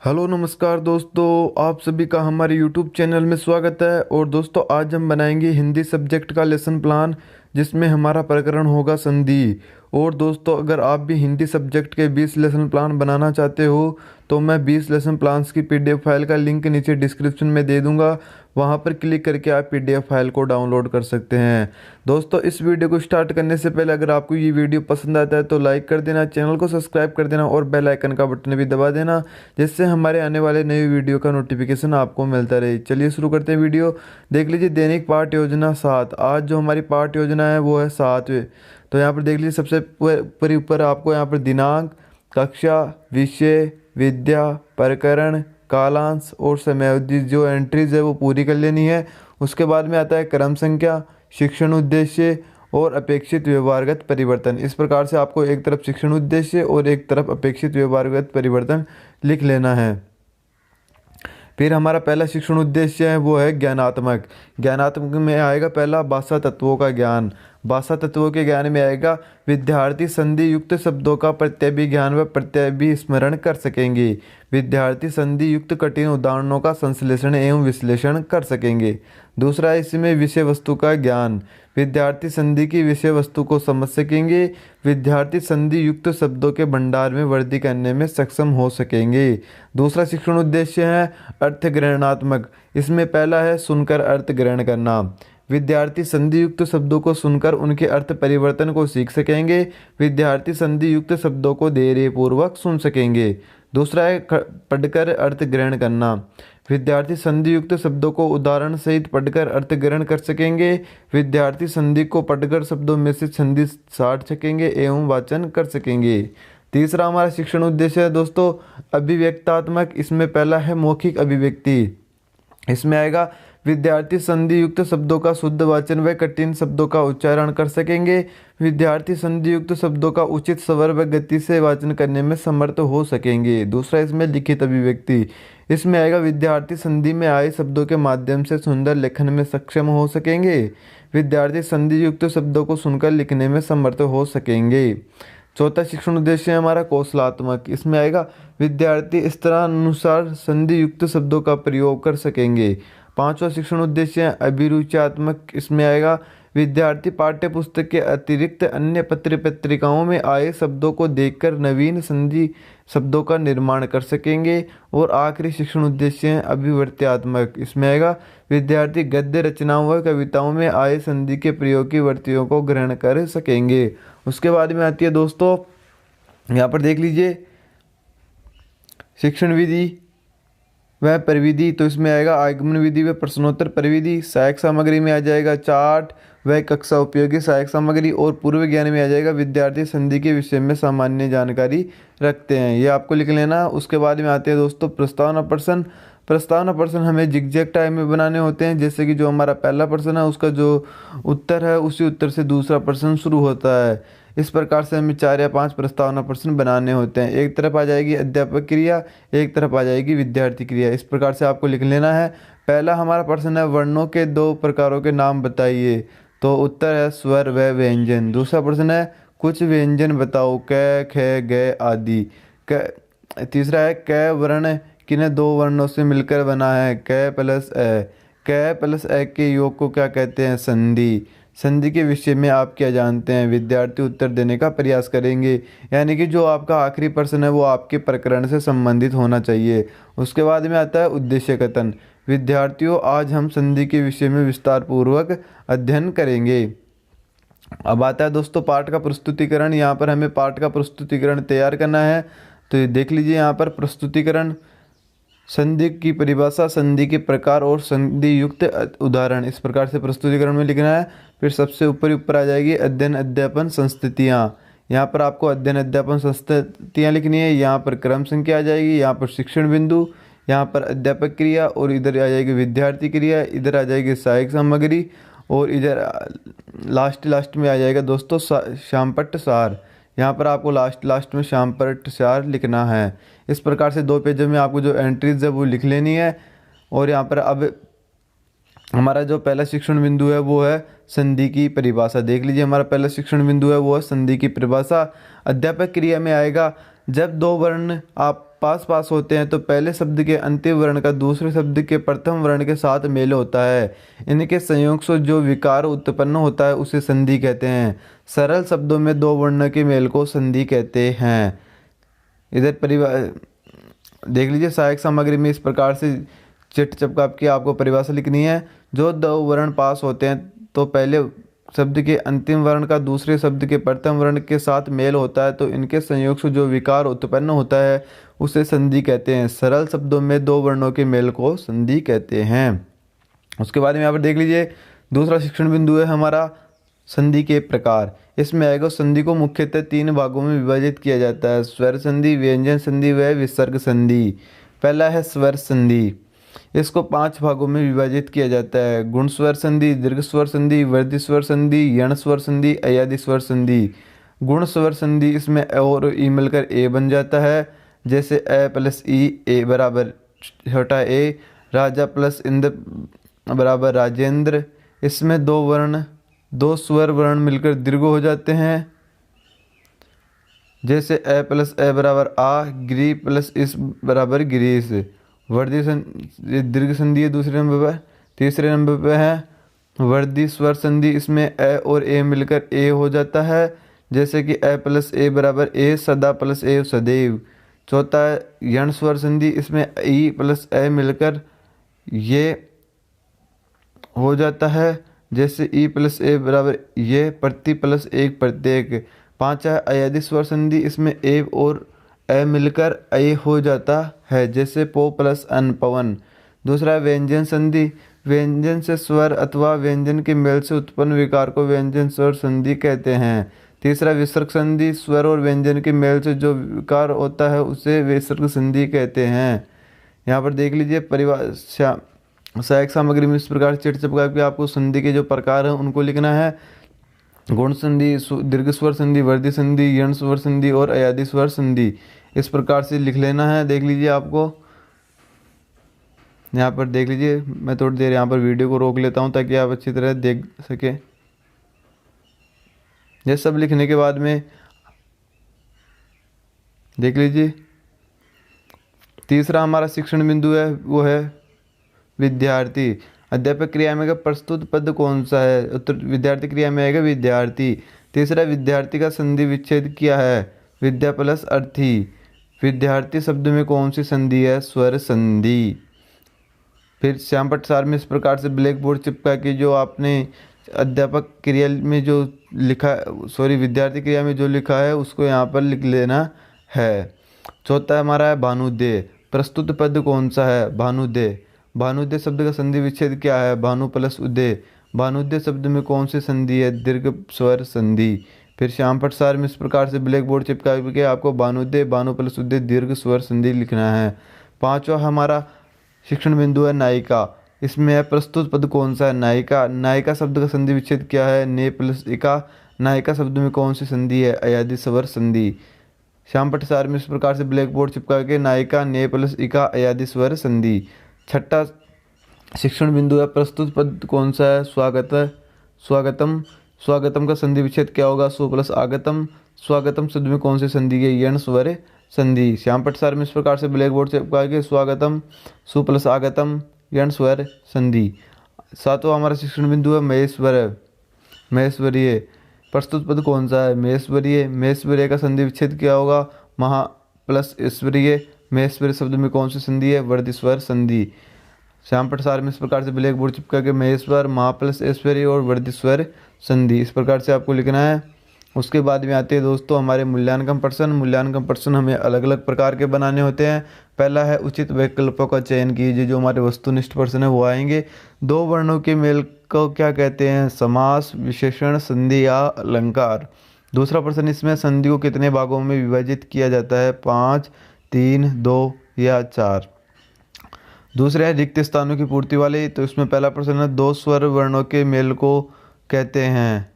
Hello नमस्कार दोस्तों, आप सभी का हमारे यूट्यूब चैनल में स्वागत है। और दोस्तों आज हम बनाएंगे हिंदी सब्जेक्ट का लेसन प्लान, जिसमें हमारा प्रकरण होगा संधि। और दोस्तों अगर आप भी हिंदी सब्जेक्ट के 20 लेसन प्लान बनाना चाहते हो तो मैं 20 लेसन प्लान्स की पीडीएफ फाइल का लिंक नीचे डिस्क्रिप्शन में दे दूंगा। वहां पर क्लिक करके आप पीडीएफ फाइल को डाउनलोड कर सकते हैं। दोस्तों इस वीडियो को स्टार्ट करने से पहले अगर आपको ये वीडियो पसंद आता है तो लाइक कर देना, चैनल को सब्सक्राइब कर देना और बेल आइकन का बटन भी दबा देना, जिससे हमारे आने वाले नए वीडियो का नोटिफिकेशन आपको मिलता रहे। चलिए शुरू करते हैं वीडियो। देख लीजिए दैनिक पाठ योजना 7। आज जो हमारी पाठ योजना है वो है 7। तो यहाँ पर देख लीजिए सबसे ऊपर आपको यहाँ पर दिनांक, कक्षा, विषय, विद्या, प्रकरण, कालांश और समयावधि जो एंट्रीज है वो पूरी कर लेनी है। उसके बाद में आता है क्रम संख्या, शिक्षण उद्देश्य और अपेक्षित व्यवहारगत परिवर्तन। इस प्रकार से आपको एक तरफ शिक्षण उद्देश्य और एक तरफ अपेक्षित व्यवहारगत परिवर्तन लिख लेना है। फिर हमारा पहला शिक्षण उद्देश्य है वो है ज्ञानात्मक। ज्ञानात्मक में आएगा पहला भाषा तत्वों का ज्ञान। भाषा तत्वों के ज्ञान में आएगा विद्यार्थी संधि युक्त शब्दों का प्रत्यभिज्ञान व प्रत्यभिस्मरण कर सकेंगे। विद्यार्थी संधि युक्त कठिन उदाहरणों का संश्लेषण एवं विश्लेषण कर सकेंगे। दूसरा है इसमें विषय वस्तु का ज्ञान। विद्यार्थी संधि की विषय वस्तु को समझ सकेंगे। विद्यार्थी संधि युक्त शब्दों के भंडार में वृद्धि करने में सक्षम हो सकेंगे। दूसरा शिक्षण उद्देश्य है अर्थ ग्रहणात्मक। इसमें पहला है सुनकर अर्थ ग्रहण करना। विद्यार्थी संधि युक्त शब्दों को सुनकर उनके अर्थ परिवर्तन को सीख सकेंगे। विद्यार्थी संधि युक्त शब्दों को धैर्यपूर्वक सुन सकेंगे। दूसरा है पढ़कर अर्थ ग्रहण करना। विद्यार्थी संधि युक्त शब्दों को उदाहरण सहित पढ़कर अर्थ ग्रहण कर सकेंगे। विद्यार्थी संधि को पढ़कर शब्दों में से संधि छांट सकेंगे एवं वाचन कर सकेंगे। तीसरा हमारा शिक्षण उद्देश्य है दोस्तों अभिव्यक्तात्मक। इसमें पहला है मौखिक अभिव्यक्ति। इसमें आएगा विद्यार्थी संधि युक्त शब्दों का शुद्ध वाचन व कठिन शब्दों का उच्चारण कर सकेंगे। विद्यार्थी संधि युक्त शब्दों का उचित स्वर व गति से वाचन करने में समर्थ हो सकेंगे। दूसरा इसमें लिखित अभिव्यक्ति। इसमें आएगा विद्यार्थी संधि में आए शब्दों के माध्यम से सुंदर लेखन में सक्षम हो सकेंगे। विद्यार्थी संधि युक्त शब्दों को सुनकर लिखने में समर्थ हो सकेंगे। चौथा शिक्षण उद्देश्य है हमारा कौशलात्मक। इसमें आएगा विद्यार्थी स्तरानुसार संधि युक्त शब्दों का प्रयोग कर सकेंगे। पांचवा शिक्षण उद्देश्य है अभिरुचात्मक। इसमें आएगा विद्यार्थी पाठ्य पुस्तक के अतिरिक्त अन्य पत्र पत्रिकाओं में आए शब्दों को देखकर नवीन संधि शब्दों का निर्माण कर सकेंगे। और आखिरी शिक्षण उद्देश्य है अभिवर्त्यात्मक। इसमें आएगा विद्यार्थी गद्य रचनाओं व कविताओं में आए संधि के प्रयोग की वृत्तियों को ग्रहण कर सकेंगे। उसके बाद में आती है दोस्तों यहाँ पर देख लीजिए शिक्षण विधि वह परिविधि। तो इसमें आएगा आगमन विधि व प्रश्नोत्तर परिविधि। सहायक सामग्री में आ जाएगा चार्ट व कक्षा उपयोगी सहायक सामग्री। और पूर्व ज्ञान में आ जाएगा विद्यार्थी संधि के विषय में सामान्य जानकारी रखते हैं। ये आपको लिख लेना। उसके बाद में आते हैं दोस्तों प्रस्तावना प्रश्न। प्रस्तावना प्रश्न हमें जिगजैग टाइप में बनाने होते हैं। जैसे कि जो हमारा पहला प्रश्न है उसका जो उत्तर है उसी उत्तर से दूसरा प्रश्न शुरू होता है। इस प्रकार से हमें 4 या 5 प्रस्तावना प्रश्न बनाने होते हैं। एक तरफ आ जाएगी अध्यापक क्रिया, एक तरफ आ जाएगी विद्यार्थी क्रिया। इस प्रकार से आपको लिख लेना है। पहला हमारा प्रश्न है वर्णों के 2 प्रकारों के नाम बताइए। तो उत्तर है स्वर व व्यंजन। दूसरा प्रश्न है कुछ व्यंजन बताओ क, ख, ग आदि। तीसरा है क वर्ण किन्हें 2 वर्णों से मिलकर बना है क प्लस अ। क प्लस अ के योग को क्या कहते हैं संधि। संधि के विषय में आप क्या जानते हैं। विद्यार्थी उत्तर देने का प्रयास करेंगे। यानी कि जो आपका आखिरी प्रश्न है वो आपके प्रकरण से संबंधित होना चाहिए। उसके बाद में आता है उद्देश्य कथन। विद्यार्थियों आज हम संधि के विषय में विस्तार पूर्वक अध्ययन करेंगे। अब आता है दोस्तों पाठ का प्रस्तुतिकरण। यहाँ पर हमें पाठ का प्रस्तुतिकरण तैयार करना है। तो ये देख लीजिए यहाँ पर प्रस्तुतिकरण, संधि की परिभाषा, संधि के प्रकार और संधि युक्त उदाहरण। इस प्रकार से प्रस्तुतिकरण में लिखना है। फिर सबसे ऊपर आ जाएगी अध्ययन अध्यापन संस्थितियाँ। यहाँ पर आपको अध्ययन अध्यापन संस्थितियाँ लिखनी है। यहाँ पर क्रम संख्या आ जाएगी, यहाँ पर शिक्षण बिंदु, यहाँ पर अध्यापक क्रिया और इधर आ जाएगी विद्यार्थी क्रिया, इधर आ जाएगी सहायक सामग्री और इधर लास्ट में आ जाएगा दोस्तों शामपट्ट सार। यहाँ पर आपको लास्ट में शामपट्ट सार लिखना है। इस प्रकार से 2 पेजों में आपको जो एंट्रीज है वो लिख लेनी है। और यहाँ पर अब हमारा जो पहला शिक्षण बिंदु है वो है संधि की परिभाषा। देख लीजिए हमारा पहला शिक्षण बिंदु है वो है संधि की परिभाषा। अध्यापक क्रिया में आएगा जब दो वर्ण आप पास पास होते हैं तो पहले शब्द के अंतिम वर्ण का दूसरे शब्द के प्रथम वर्ण के साथ मेल होता है। इनके संयोग से जो विकार उत्पन्न होता है उसे संधि कहते हैं। सरल शब्दों में दो वर्ण के मेल को संधि कहते हैं। इधर परिभाषा देख लीजिए, सहायक सामग्री में इस प्रकार से चिट चपका के आपको परिभाषा लिखनी है। जो दो वर्ण पास होते हैं तो पहले शब्द के अंतिम वर्ण का दूसरे शब्द के प्रथम वर्ण के साथ मेल होता है तो इनके संयोग से जो विकार उत्पन्न होता है उसे संधि कहते हैं। सरल शब्दों में दो वर्णों के मेल को संधि कहते हैं। उसके बाद में यहाँ पर देख लीजिए, दूसरा शिक्षण बिंदु है हमारा संधि के प्रकार। इसमें आएगा संधि को मुख्यतः तीन भागों में विभाजित किया जाता है: स्वर संधि, व्यंजन संधि व विसर्ग संधि। पहला है स्वर संधि। इसको 5 भागों में विभाजित किया जाता है: गुण स्वर संधि, दीर्घ स्वर संधि, वृद्धि स्वर संधि, यण स्वर संधि, अयादि स्वर संधि। गुण स्वर संधि, इसमें अ और ई मिलकर ए बन जाता है, जैसे अ प्लस ई, ए बराबर छोटा ए, राजा प्लस इंद्र बराबर राजेंद्र। इसमें दो स्वर वर्ण मिलकर दीर्घ हो जाते हैं, जैसे अ प्लस अ बराबर आ, गिरी प्लस इस बराबर गिरीश। वर्धी दीर्घ संधि है दूसरे नंबर पर। तीसरे नंबर पे है वर्धी स्वर संधि। इसमें अ और ए मिलकर ए हो जाता है, जैसे कि अ प्लस ए बराबर ए, सदा प्लस ए सदैव। चौथा है यण स्वर संधि। इसमें ई प्लस अ मिलकर ये हो जाता है, जैसे ई प्लस ए बराबर ये, प्रति प्लस एक प्रत्येक। पांचवा है अयादि स्वर संधि। इसमें ए और अ मिलकर ए हो जाता है, जैसे पो प्लस अन पवन। दूसरा है व्यंजन संधि। व्यंजन से स्वर अथवा व्यंजन के मेल से उत्पन्न विकार को व्यंजन स्वर संधि कहते हैं। तीसरा विसर्ग संधि। स्वर और व्यंजन के मेल से जो विकार होता है उसे विसर्ग संधि कहते हैं। यहाँ पर देख लीजिए परिभाषा, सहायक सामग्री में इस प्रकार चिट चपका के आपको संधि के जो प्रकार हैं उनको लिखना है: गुण संधि, दीर्घ स्वर संधि, वृद्धि संधि, यण स्वर संधि और अयादि स्वर संधि। इस प्रकार से लिख लेना है। देख लीजिए, आपको यहाँ पर देख लीजिए, मैं थोड़ी देर यहाँ पर वीडियो को रोक लेता हूँ ताकि आप अच्छी तरह देख सके। ये सब लिखने के बाद में देख लीजिए, तीसरा हमारा शिक्षण बिंदु है वो है विद्यार्थी। अध्यापक क्रिया में प्रस्तुत पद कौन सा है? उत्तर विद्यार्थी क्रिया में आएगा विद्यार्थी। तीसरा विद्यार्थी का संधि विच्छेद क्या है? विद्या प्लस अर्थी। विद्यार्थी शब्द में कौन सी संधि है? स्वर संधि। फिर श्यामपट्ट सार में इस प्रकार से ब्लैक बोर्ड चिपका के जो आपने अध्यापक क्रिया में जो लिखा, विद्यार्थी क्रिया में जो लिखा है उसको यहाँ पर लिख लेना है। चौथा हमारा है भानुदेय। प्रस्तुत पद कौन सा है? भानुदेय। भानुदेय शब्द का संधि विच्छेद क्या है? भानु प्लस उदय। भानुदेय शब्द में कौन सी संधि है? दीर्घ स्वर संधि। फिर श्यामपट्ट सार में इस प्रकार से ब्लैक बोर्ड चिपका के आपको भानुदेय, भानु प्लस उदय, दीर्घ स्वर संधि लिखना है। पांचवा हमारा शिक्षण बिंदु है नायिका। इसमें है प्रस्तुत पद कौन सा है? नायिका। नायिका शब्द का संधि विच्छेद क्या है? ने प्लस इका। नायिका शब्द में कौन सी संधि है? अयादि स्वर संधि। श्यामपट्ट सार में इस प्रकार से ब्लैक बोर्ड चिपका के नायिका, ने प्लस इका, अयादि स्वर संधि। छठा शिक्षण बिंदु है प्रस्तुत पद कौन सा है? स्वागत। स्वागतम। स्वागतम का संधि विच्छेद क्या होगा? सु प्लस आगतम। स्वागतम शब्द में कौन सी संधि है? यण स्वर संधि। श्यामपट्ट सार में इस प्रकार से ब्लैक बोर्ड चिपका के स्वागतम, सु प्लस आगतम, यण स्वर संधि। सातवां हमारा शिक्षण बिंदु है महेश्वर। महेश्वरीय। प्रस्तुत पद कौन सा है? महेश्वरीय। महेश्वरीय का संधि विच्छेद क्या होगा? महा प्लस ईश्वरीय। महेश्वरी शब्द में कौन सी संधि है? वर्ध स्वर संधि। श्यामपट्ट सार में इस प्रकार से ब्लैक बोर्ड चिपका के महेश्वर, महा प्लस ऐश्वर्य और वर्ध स्वर संधि इस प्रकार से आपको लिखना है। उसके बाद में आते हैं दोस्तों हमारे मूल्यांकन प्रश्न। मूल्यांकन प्रश्न हमें अलग अलग प्रकार के बनाने होते हैं। पहला है उचित विकल्पों का चयन कीजिए। जो हमारे वस्तुनिष्ठ प्रश्न है वो आएंगे। दो वर्णों के मेल को क्या कहते हैं? समास, विशेषण, संधि या अलंकार। दूसरा प्रश्न, इसमें संधि को कितने भागों में विभाजित किया जाता है? 5, 3, 2 या 4। दूसरे है रिक्त स्थानों की पूर्ति वाले। तो इसमें पहला प्रश्न है दो स्वर वर्णों के मेल को कहते हैं।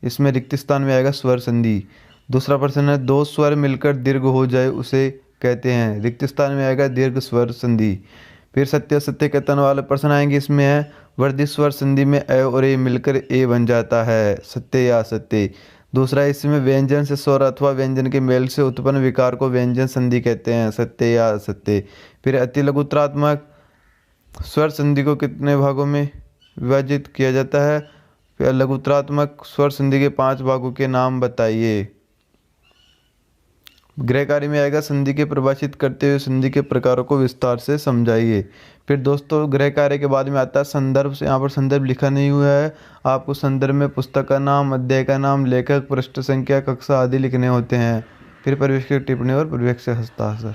इसमें रिक्त स्थान में आएगा स्वर संधि। दूसरा प्रश्न है दो स्वर मिलकर दीर्घ हो जाए उसे कहते हैं। रिक्त स्थान में आएगा दीर्घ स्वर संधि। फिर सत्य असत्य कथन वाले प्रश्न आएंगे। इसमें है वर्धित स्वर संधि में अ और ए मिलकर ए बन जाता है, सत्य या असत्य। दूसरा, इसमें व्यंजन से स्वर अथवा व्यंजन के मेल से उत्पन्न विकार को व्यंजन संधि कहते हैं, सत्य या असत्य। फिर अति लघुत्रात्मक स्वर संधि को कितने भागों में विभाजित किया जाता है? फिर लघुत्रात्मक स्वर संधि के 5 भागों के नाम बताइए। गृह कार्य में आएगा, संधि के परिभाषित करते हुए संधि के प्रकारों को विस्तार से समझाइए। फिर दोस्तों गृह कार्य के बाद में आता है संदर्भ। से यहाँ पर संदर्भ लिखा नहीं हुआ है, आपको संदर्भ में पुस्तक का नाम, अध्याय का नाम, लेखक, पृष्ठ संख्या, कक्षा आदि लिखने होते हैं। फिर परिवेश की टिप्पणी और परिवेश से हस्ताक्षर।